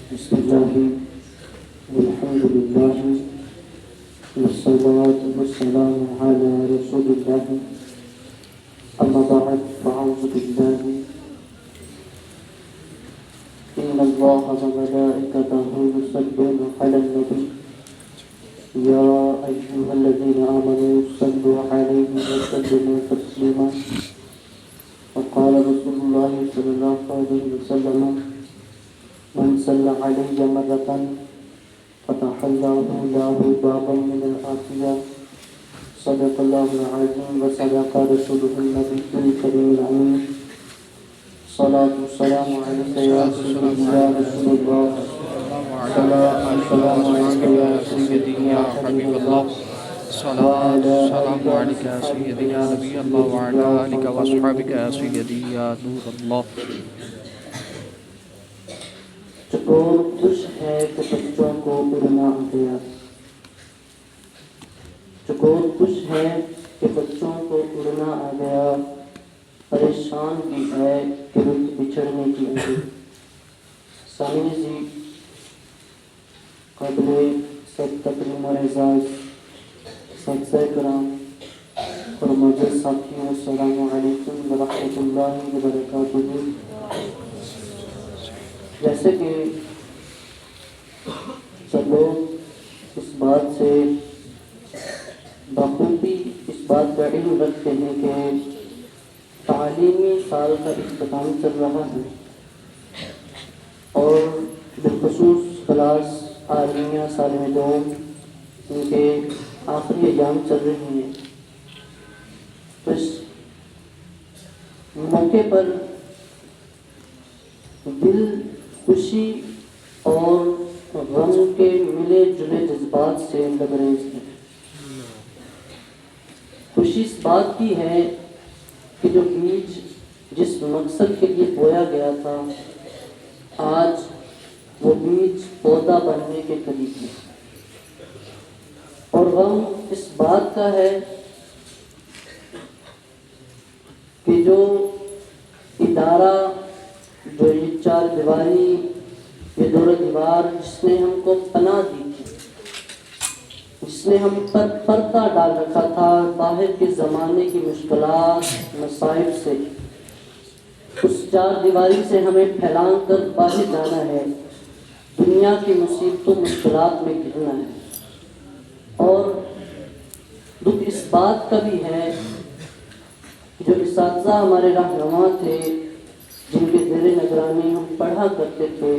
بسم الله والحمد لله والصلاة والسلام على رسول الله أما بعد فأعوذ بالله إن الله وملائكته يصلون على النبي يا أيها الذين آمنوا صلوا عليه وسلموا تسليما وقال رسول الله صلى الله عليه وسلم من صلى علي مرة فتح الله له بابا من العافية صدق الله العظيم وصدق رسوله النبي الكريم الأمين صلاة والسلام عليك يا سيدي يا رسول الله صلاة والسلام عليك يا سيدي يا حبيب الله صلاة والسلام عليك يا سيدي يا نبي الله وعلى آلك وأصحابك يا سيدي يا نور الله. چکور خوش ہے کہ بچوں کو اڑنا آ گیا، چکور خوش ہے کہ بچوں کو اڑنا آ گیا، پریشان بھی ہے کہ رت بچھڑنے کی آگے. سامعین جی، قابل سب تکریم و اعزاز ساتھیِ کرام اور معزز ساتھیوں، السلام علیکم ورحمۃ اللہ وبرکاتہ. جیسے کہ سب لوگ اس بات سے بخوبی اس بات کا علم رکھتے ہیں کہ تعلیمی سال کا اختتام چل رہا ہے اور بالخصوص کلاس عالمیہ سالم دوم ان کے آخری ایام چل رہے ہیں. تو اس موقع پر دل خوشی اور غم کے ملے جلے جذبات سے لبریز ہے. خوشی اس بات کی ہے کہ جو بیج جس مقصد کے لیے بویا گیا تھا آج وہ بیج پودا بننے کے قریب ہے، اور غم اس بات کا ہے کہ جو ادارہ، جو یہ چار دیواری، یہ دور دیوار جس نے ہم کو پناہ دی تھی، جس نے ہم پر پردہ ڈال رکھا تھا باہر کے زمانے کی مشکلات مصائب سے، اس چار دیواری سے ہمیں پھیلان کر باہر جانا ہے، دنیا کی مصیبتوں مشکلات میں گرنا ہے. اور دکھ اس بات کا بھی ہے جو اساتذہ ہمارے رہنما تھے جن کے زیر نگرانی ہم پڑھا کرتے تھے،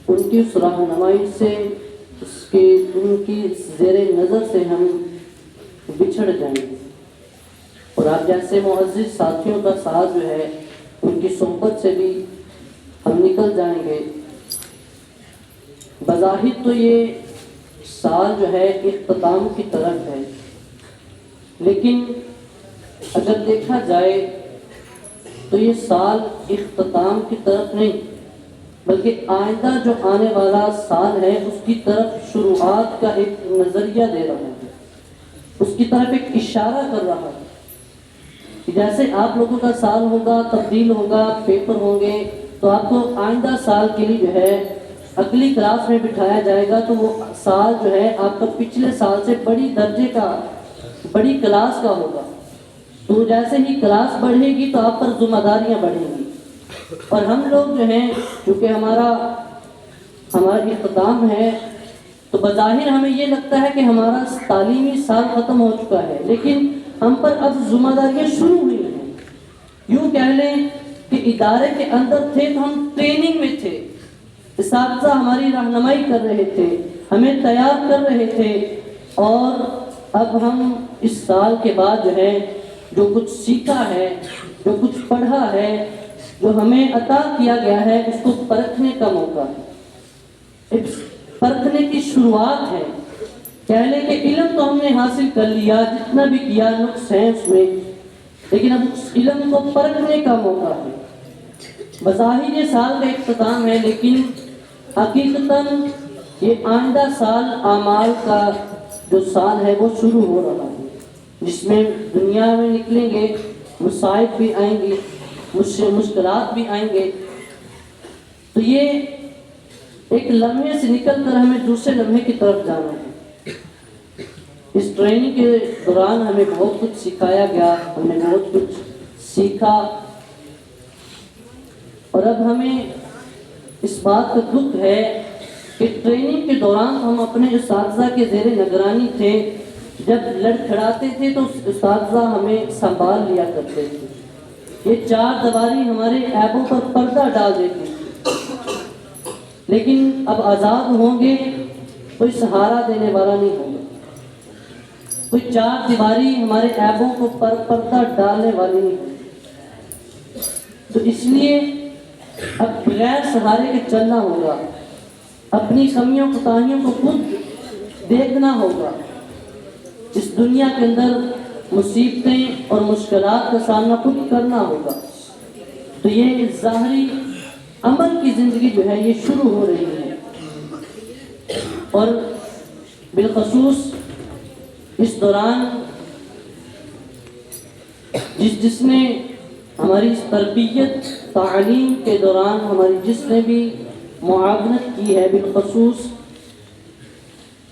ان کی اس رہنمائی سے، ان کی زیر نظر سے ہم بچھڑ جائیں گے، اور آپ جیسے معزز ساتھیوں کا ساتھ جو ہے ان کی صحبت سے بھی ہم نکل جائیں گے. بظاہر تو یہ سال جو ہے اختتام کی طرف ہے، لیکن اگر دیکھا جائے تو یہ سال اختتام کی طرف نہیں بلکہ آئندہ جو آنے والا سال ہے اس کی طرف شروعات کا ایک نظریہ دے رہا ہے، اس کی طرف ایک اشارہ کر رہا ہے کہ جیسے آپ لوگوں کا سال ہوگا، تبدیل ہوگا، پیپر ہوں گے، تو آپ کو آئندہ سال کے لیے جو ہے اگلی کلاس میں بٹھایا جائے گا، تو وہ سال جو ہے آپ کا پچھلے سال سے بڑی درجے کا، بڑی کلاس کا ہوگا. تو جیسے ہی کلاس بڑھے گی تو آپ پر ذمہ داریاں بڑھیں گی، اور ہم لوگ جو ہیں چونکہ ہمارا اختتام ہے تو بظاہر ہمیں یہ لگتا ہے کہ ہمارا تعلیمی سال ختم ہو چکا ہے، لیکن ہم پر اب ذمہ داریاں شروع ہوئی ہیں. یوں کہہ لیں کہ ادارے کے اندر تھے تو ہم ٹریننگ میں تھے، اساتذہ ہماری رہنمائی کر رہے تھے، ہمیں تیار کر رہے تھے، اور اب ہم اس سال کے بعد جو ہے جو کچھ سیکھا ہے، جو کچھ پڑھا ہے، جو ہمیں عطا کیا گیا ہے اس کو پرکھنے کا موقع ہے، ایک پرکھنے کی شروعات ہے. کہہ لیں کہ علم تو ہم نے حاصل کر لیا، جتنا بھی کیا نقص ہے اس میں، لیکن اب اس علم کو پرکھنے کا موقع ہے. بظاہر یہ سال کا اختتام ہے، لیکن حقیقتاً یہ آئندہ سال اعمال کا جو سال ہے وہ شروع ہو رہا ہے، جس میں دنیا میں نکلیں گے، مصائب بھی آئیں گے، مشکلات بھی آئیں گے. تو یہ ایک لمحے سے نکل کر ہمیں دوسرے لمحے کی طرف جانا ہے۔ اس ٹریننگ کے دوران ہمیں بہت کچھ سکھایا گیا، ہم نے بہت کچھ سیکھا، اور اب ہمیں اس بات کا دکھ ہے کہ ٹریننگ کے دوران ہم اپنے اساتذہ کے زیر نگرانی تھے، جب لڑکھڑاتے تھے تو اساتذہ ہمیں سنبھال لیا کرتے تھے، یہ چار دیواری ہمارے عیبوں پر پردہ ڈال دیتی تھی، لیکن اب آزاد ہوں گے کوئی سہارا دینے والا نہیں ہوگا، کوئی چار دیواری ہمارے عیبوں کو پردہ ڈالنے والی نہیں ہوگی، تو اس لیے اب بغیر سہارے کے چلنا ہوگا، اپنی کمیوں کوتاہیوں کو خود دیکھنا ہوگا، اس دنیا کے اندر مصیبتیں اور مشکلات کا سامنا خود کرنا ہوگا۔ تو یہ ظاہری عمل کی زندگی جو ہے یہ شروع ہو رہی ہے، اور بالخصوص اس دوران جس نے ہماری تربیت تعلیم کے دوران ہماری جس نے بھی معاونت کی ہے، بالخصوص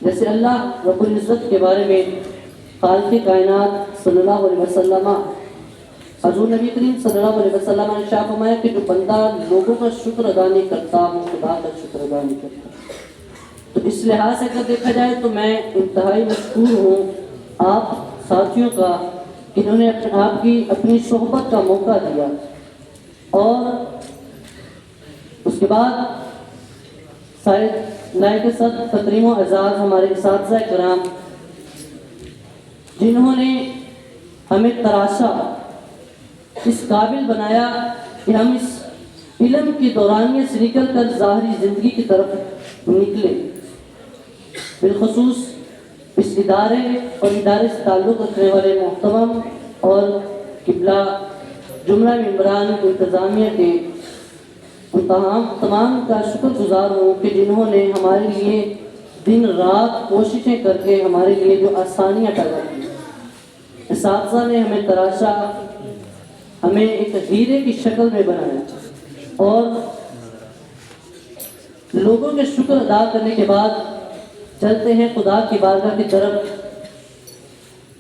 جیسے اللہ رب العزت کے بارے میں خالق کائنات صلی اللہ علیہ وسلم، حضور نبی کریم صلی اللہ علیہ وسلم نے ارشاد فرمایا کہ جو بندہ لوگوں کا شکر ادا نہیں کرتا وہ خدا کا شکر ادا نہیں کرتا۔ تو اس لحاظ سے اگر دیکھا جائے تو میں انتہائی مشکور ہوں آپ ساتھیوں کا کہ انہوں نے آپ کی اپنی صحبت کا موقع دیا، اور اس کے بعد شاید لائق صد تکریم و اعزاز ہمارے اساتذہ کرام جنہوں نے ہمیں تراشا، اس قابل بنایا کہ ہم اس علم کی دورانیے سے نکل کر ظاہری زندگی کی طرف نکلے، بالخصوص اس ادارے اور ادارے سے تعلق رکھنے والے محترم اور قبلہ جملہ ممبران انتظامیہ کے تمام کا شکر گزار ہوں کہ جنہوں نے ہمارے لیے دن رات کوششیں کر کے ہمارے لیے جو آسانیاں پیدا کی۔ اساتذہ نے ہمیں تراشا، ہمیں ایک ہیرے کی شکل میں بنایا، اور لوگوں کے شکر ادا کرنے کے بعد چلتے ہیں خدا کی بارگاہ کی طرف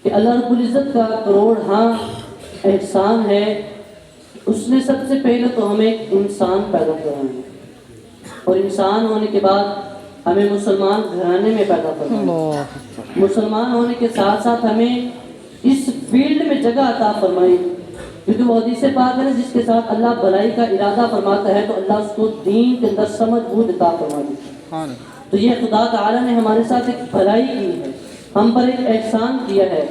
کہ اللہ رب العزت کا کروڑ ہاں احسان ہے، اس نے سب سے پہلے تو ہمیں ایک انسان پیدا کرایا، اور انسان ہونے کے بعد ہمیں مسلمان گھرانے میں پیدا فرمایا، مسلمان ہونے کے ساتھ ساتھ ہمیں اس فیلڈ میں جگہ عطا فرمائی، کیونکہ وہ حدیث پاک ہے جس کے ساتھ اللہ بھلائی کا ارادہ فرماتا ہے تو اللہ اس کو دین کے اندر سمجھ بوجھ عطا فرماتی ہے۔ تو یہ خدا تعالیٰ نے ہمارے ساتھ ایک بھلائی کی ہے، ہم پر ایک احسان کیا ہے،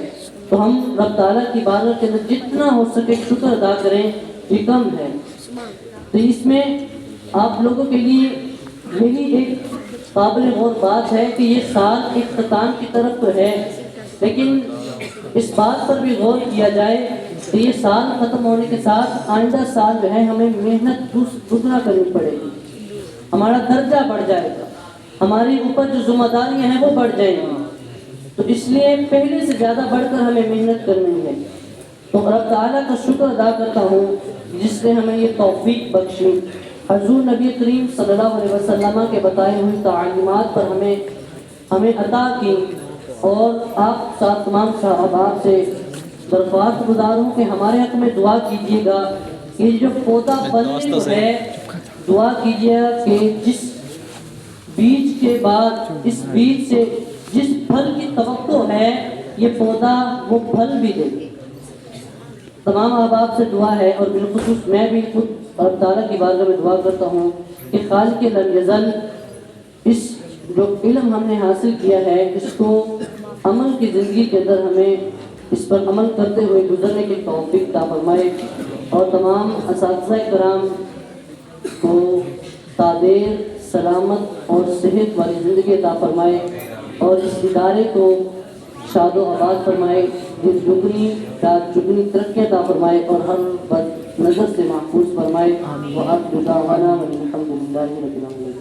تو ہم رب تعالیٰ کی بارگاہ کے اندر جتنا ہو سکے شکر ادا کریں، یہ کم ہے۔ تو اس میں آپ لوگوں کے لیے یہی ایک قابل غور بات ہے کہ یہ سال اختتام کی طرف تو ہے، لیکن اس بات پر بھی غور کیا جائے کہ یہ سال ختم ہونے کے ساتھ آئندہ سال جو ہے ہمیں محنت دگنا کرنی پڑے گی، ہمارا درجہ بڑھ جائے گا، ہماری اوپر جو ذمہ داریاں ہیں وہ بڑھ جائیں گی، تو اس لیے پہلے سے زیادہ بڑھ کر ہمیں محنت کرنی ہے۔ تو رب تعالیٰ کا شکر ادا کرتا ہوں جس نے ہمیں یہ توفیق بخشی، حضور نبی کریم صلی اللہ علیہ وسلم کے بتائے ہوئے تعلیمات پر ہمیں عطا کی، اور آپ ساتھ تمام صحابات سے درخواست گزار ہوں کہ ہمارے حق میں دعا کیجیے گا کہ جو پودا بننے کو ہے، دعا کیجیے گا کہ جس بیج کے بعد اس بیج سے جس پھل کی توقع ہے یہ پودا وہ پھل بھی دے۔ تمام احباب سے دعا ہے، اور بالخصوص میں بھی خود اللہ تعالیٰ کی بارگاہ میں دعا کرتا ہوں کہ خالق لم یزل اس جو علم ہم نے حاصل کیا ہے اس کو عمل کی زندگی کے اندر ہمیں اس پر عمل کرتے ہوئے گزرنے کی توفیق عطا فرمائے، اور تمام اساتذہ کرام کو تادیر سلامت اور صحت والی زندگی عطا فرمائے، اور اس ادارے کو شاد و آباد فرمائے، دگنی ترقی عطا فرمائے، اور ہر بد نظر سے محفوظ فرمائے، وآخر دعوانا الحمد للہ رب العالمین۔